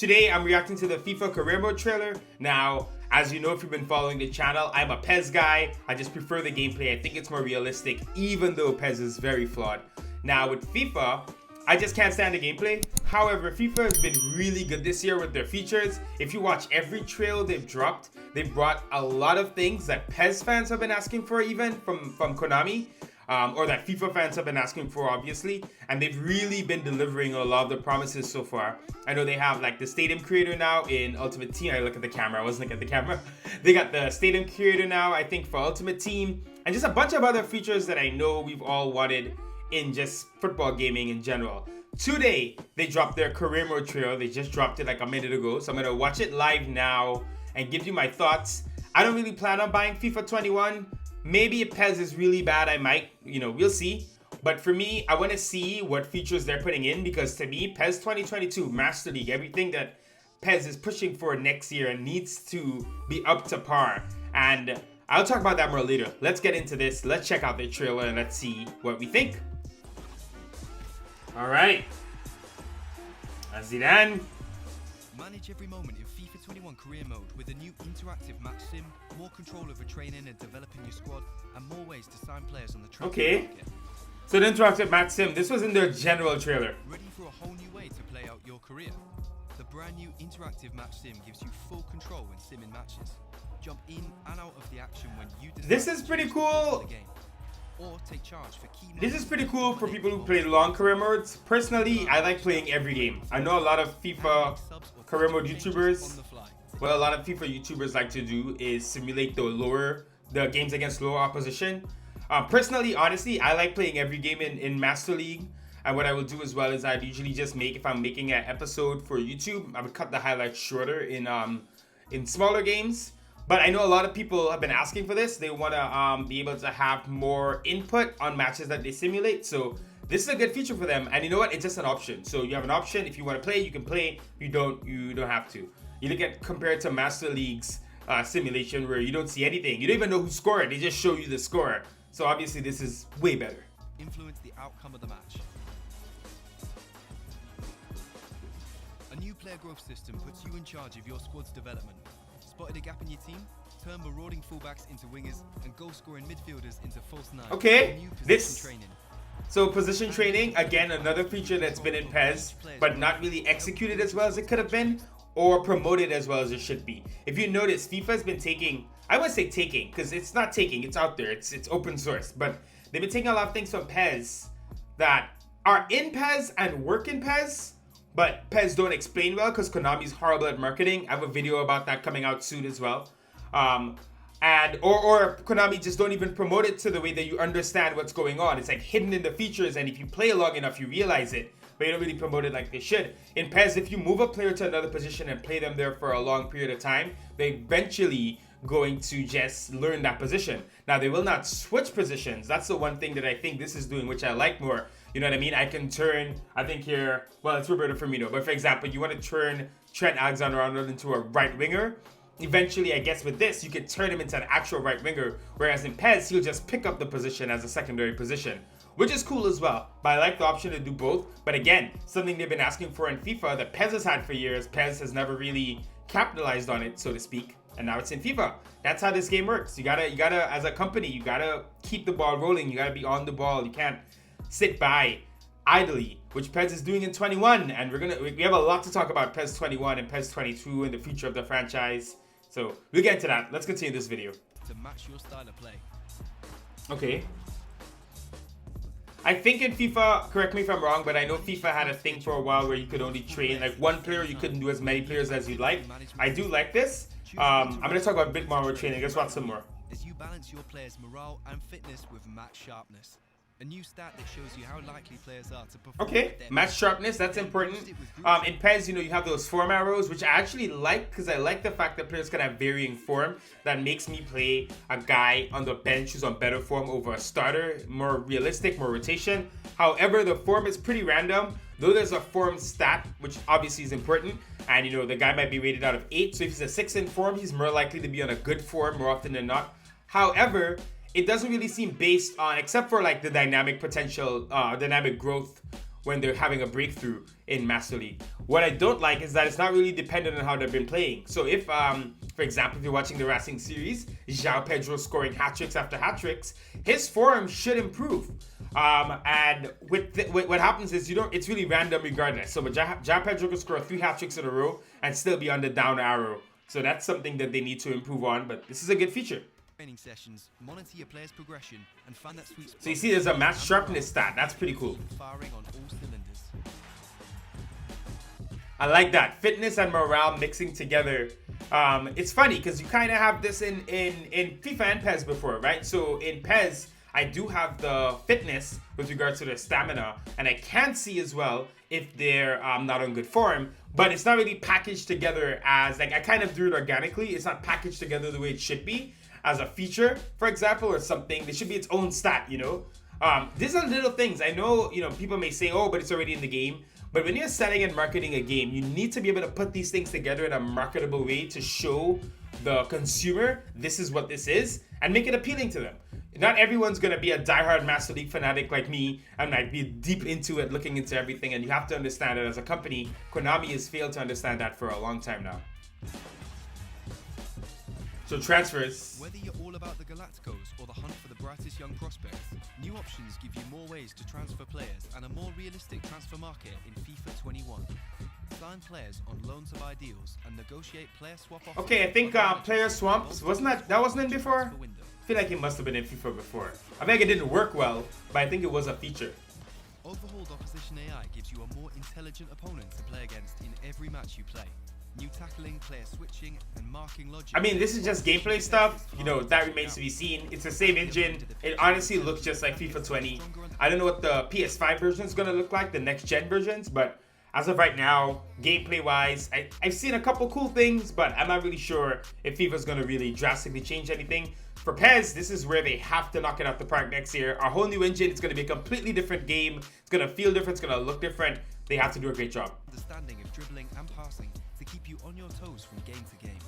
Today, I'm reacting to the FIFA Career Mode trailer. Now, as you know, if you've been following the channel, I'm a PES guy. I just prefer the gameplay. I think it's more realistic, even though PES is very flawed. Now, with FIFA, I just can't stand the gameplay. However, FIFA has been really good this year with their features. If you watch every trailer they've dropped, they've brought a lot of things that PES fans have been asking for, even from Konami. Or that FIFA fans have been asking for, obviously, and they've really been delivering a lot of the promises so far. I know they have like the stadium creator now in Ultimate Team. I look at the camera, I wasn't looking at the camera. They got the stadium creator now, I think, for Ultimate Team, and just a bunch of other features that I know we've all wanted in just football gaming in general. Today, they dropped their career mode trailer. They just dropped it like a minute ago, so I'm gonna watch it live now and give you my thoughts. I don't really plan on buying FIFA 21. Maybe if PES is really bad, I might, we'll see. But for me, I want to see what features they're putting in, because to me, PES 2022, Master League, everything that PES is pushing for next year needs to be up to par. And I'll talk about that more later. Let's get into this. Let's check out the trailer and let's see what we think. All right. Zidane. Manage every moment in FIFA 21 career mode with a new interactive match sim, more control over training and developing your squad, and more ways to sign players on the transfer market. So the interactive match sim, this was in their general trailer. Ready for a whole new way to play out your career? The brand new interactive match sim gives you full control when simming matches. Jump in and out of the action when you decide. This is pretty cool. Or take charge for key. This is pretty cool for people who play long career modes. Personally, I like playing every game. I know a lot of FIFA career mode YouTubers, what a lot of FIFA YouTubers like to do is simulate the games against lower opposition. Personally, honestly, I like playing every game in Master League. And what I will do as well is I'd usually just if I'm making an episode for YouTube, I would cut the highlights shorter in smaller games. But I know a lot of people have been asking for this. They want to be able to have more input on matches that they simulate. So this is a good feature for them. And you know what? It's just an option. So you have an option. If you want to play, you can play. If you don't have to. You look at compared to Master League's simulation where you don't see anything. You don't even know who scored. They just show you the score. So obviously this is way better. Influence the outcome of the match. A new player growth system puts you in charge of your squad's development. Spotted a gap in your team? Turn marauding fullbacks into wingers and goal-scoring midfielders into false nines. Okay, So position training, again, another feature that's been in PES, but not really executed as well as it could have been, or promoted as well as it should be. If you notice, FIFA's been taking, I wouldn't say taking, because it's not taking, it's out there, it's open source, but they've been taking a lot of things from PES that are in PES and work in PES, but PES don't explain well because Konami's horrible at marketing. I have a video about that coming out soon as well. Or Konami just don't even promote it to the way that you understand what's going on. It's like hidden in the features, and if you play long enough, you realize it, but you don't really promote it like they should. In PES, if you move a player to another position and play them there for a long period of time, they eventually going to just learn that position. Now, they will not switch positions. That's the one thing that I think this is doing, which I like more. You know what I mean? I can turn, I think here, well, it's Roberto Firmino, but for example, you want to turn Trent Alexander-Arnold into a right winger. Eventually, I guess with this, you could turn him into an actual right winger, whereas in PES, he'll just pick up the position as a secondary position, which is cool as well. But I like the option to do both. But again, something they've been asking for in FIFA that PES has had for years. PES has never really capitalized on it, so to speak, and now it's in FIFA. That's how this game works. You gotta, as a company, you gotta keep the ball rolling. You gotta be on the ball. You can't sit by idly, which PES is doing in 21, and we have a lot to talk about PES 21 and PES 22 and the future of the franchise. So we'll get into that. Let's continue this video. To match your style of play. Okay. I think in FIFA, correct me if I'm wrong, but I know FIFA had a thing for a while where you could only train like one player. You couldn't do as many players as you'd like. I do like this. I'm going to talk about a bit more about training. Let's watch some more. As you balance your players' morale and fitness with match sharpness. A new stat that shows you how likely players are to perform. Okay, match sharpness, that's important. In PES, you have those form arrows, which I actually like because I like the fact that players can have varying form. That makes me play a guy on the bench who's on better form over a starter, more realistic, more rotation. However, the form is pretty random, though there's a form stat, which obviously is important. And the guy might be rated out of 8, so if he's a 6 in form, he's more likely to be on a good form more often than not. However, it doesn't really seem based on, except for like the dynamic potential, dynamic growth when they're having a breakthrough in Master League. What I don't like is that it's not really dependent on how they've been playing. So if, for example, if you're watching the Racing series, João Pedro scoring hat-tricks after hat-tricks, his form should improve. And with what happens is it's really random regardless. So but João Pedro can score 3 hat-tricks in a row and still be on the down arrow. So that's something that they need to improve on, but this is a good feature. Training sessions, monitor your player's progression, and find that sweet spot. So you see there's a match sharpness stat. That's pretty cool. Firing on all cylinders. I like that. Fitness and morale mixing together. It's funny because you kind of have this in FIFA and PES before, right? So in PES, I do have the fitness with regards to their stamina, and I can see as well if they're not on good form, but it's not really packaged together as, like, I kind of do it organically. It's not packaged together the way it should be as a feature, for example, or something. It should be its own stat, you know? These are little things. I know, you know, people may say, oh, but it's already in the game. But when you're selling and marketing a game, you need to be able to put these things together in a marketable way to show the consumer this is what this is and make it appealing to them. Not everyone's going to be a diehard Master League fanatic like me and like be deep into it, looking into everything. And you have to understand that as a company, Konami has failed to understand that for a long time now. So transfers. Whether you're all about the Galacticos or the hunt for the brightest young prospects, new options give you more ways to transfer players and a more realistic transfer market in FIFA 21. Sign players on loans of ideals and negotiate player swap offers. Okay, I think player swamps wasn't in before? I feel like it must have been in FIFA before. I think it didn't work well, but I think it was a feature. Overhauled opposition AI gives you a more intelligent opponent to play against in every match you play. New tackling, player switching, and marking logic. I mean, this is just gameplay stuff. You know, that remains to be seen. It's the same engine. It honestly looks just like FIFA 20. I don't know what the PS5 version is going to look like, the next-gen versions, but as of right now, gameplay-wise, I've seen a couple cool things, but I'm not really sure if FIFA's going to really drastically change anything. For PES, this is where they have to knock it out the park next year. Our whole new engine, it's going to be a completely different game. It's going to feel different. It's going to look different. They have to do a great job. Understanding of dribbling and passing to keep you on your toes from game to game.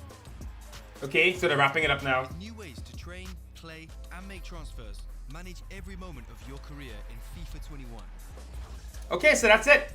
Okay, so they're wrapping it up now. New ways to train, play, and make transfers. Manage every moment of your career in FIFA 21. Okay, so that's it.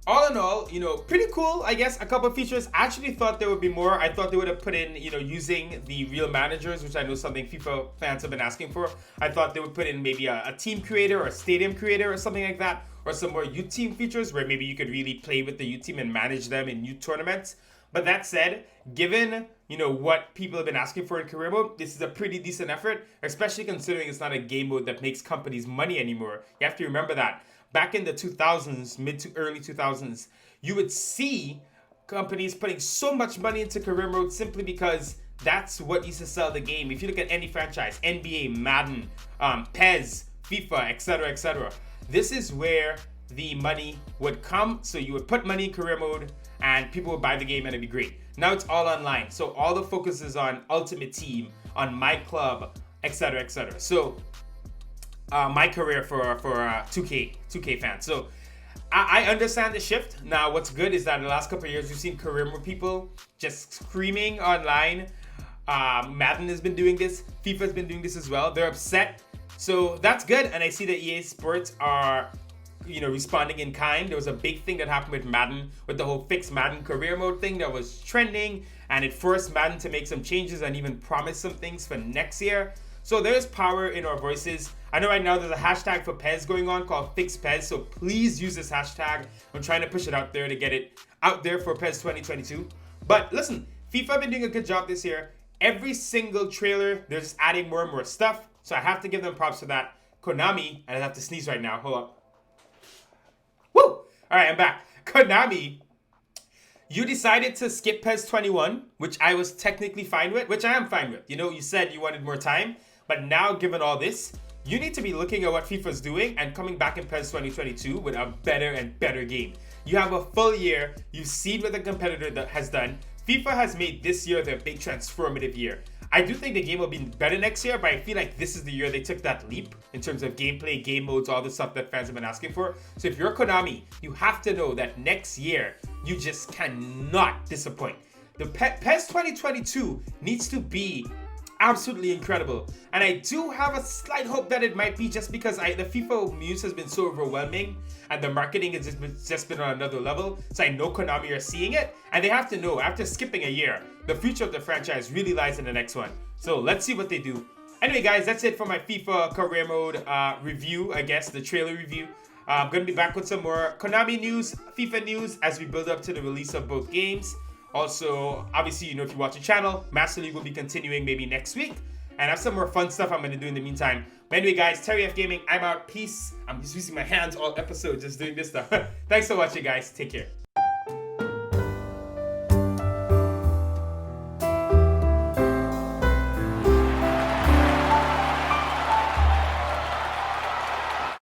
All in all, you know, pretty cool, I guess. A couple of features. I actually thought there would be more. I thought they would have put in, you know, using the real managers, which I know something FIFA fans have been asking for. I thought they would put in maybe a team creator or a stadium creator or something like that, or some more youth team features where maybe you could really play with the youth team and manage them in youth tournaments. But that said, given, you know, what people have been asking for in career mode, this is a pretty decent effort, especially considering it's not a game mode that makes companies money anymore. You have to remember that. Back in the 2000s, mid to early 2000s, you would see companies putting so much money into career mode simply because that's what used to sell the game. If you look at any franchise, NBA, Madden, PES, FIFA, etc., etc., this is where the money would come. So you would put money in career mode and people would buy the game and it'd be great. Now it's all online. So all the focus is on Ultimate Team, on My Club, etc., etc. So my career for 2K fans. So I understand the shift. Now what's good is that in the last couple of years, we've seen career mode people just screaming online. Madden has been doing this. FIFA has been doing this as well. They're upset. So that's good. And I see that EA Sports are, you know, responding in kind. There was a big thing that happened with Madden, with the whole fixed Madden career mode thing that was trending, and it forced Madden to make some changes and even promise some things for next year. So there's power in our voices. I know right now there's a hashtag for PES going on called Fix PES, so please use this hashtag. I'm trying to push it out there to get it out there for PES 2022. But listen, FIFA have been doing a good job this year. Every single trailer, they're just adding more and more stuff. So I have to give them props for that. Konami, and I have to sneeze right now. Hold up. Woo! All right, I'm back. Konami, you decided to skip PES 21, which I was technically fine with, which I am fine with. You know, you said you wanted more time, but now given all this, you need to be looking at what FIFA's doing and coming back in PES 2022 with a better and better game. You have a full year. You've seen what the competitor has done. FIFA has made this year their big transformative year. I do think the game will be better next year, but I feel like this is the year they took that leap in terms of gameplay, game modes, all the stuff that fans have been asking for. So if you're Konami, you have to know that next year, you just cannot disappoint. The PES 2022 needs to be absolutely incredible. And I do have a slight hope that it might be just because the FIFA news has been so overwhelming and the marketing has just been on another level. So I know Konami are seeing it, and they have to know after skipping a year, the future of the franchise really lies in the next one. So let's see what they do. Anyway, guys, that's it for my FIFA career mode review, I guess, the trailer review. I'm going to be back with some more Konami news, FIFA news as we build up to the release of both games. Also, obviously, if you watch the channel, Master League will be continuing maybe next week. And I have some more fun stuff I'm going to do in the meantime. But anyway, guys, Terry F Gaming, I'm out. Peace. I'm just using my hands all episode just doing this stuff. Thanks for watching, guys. Take care.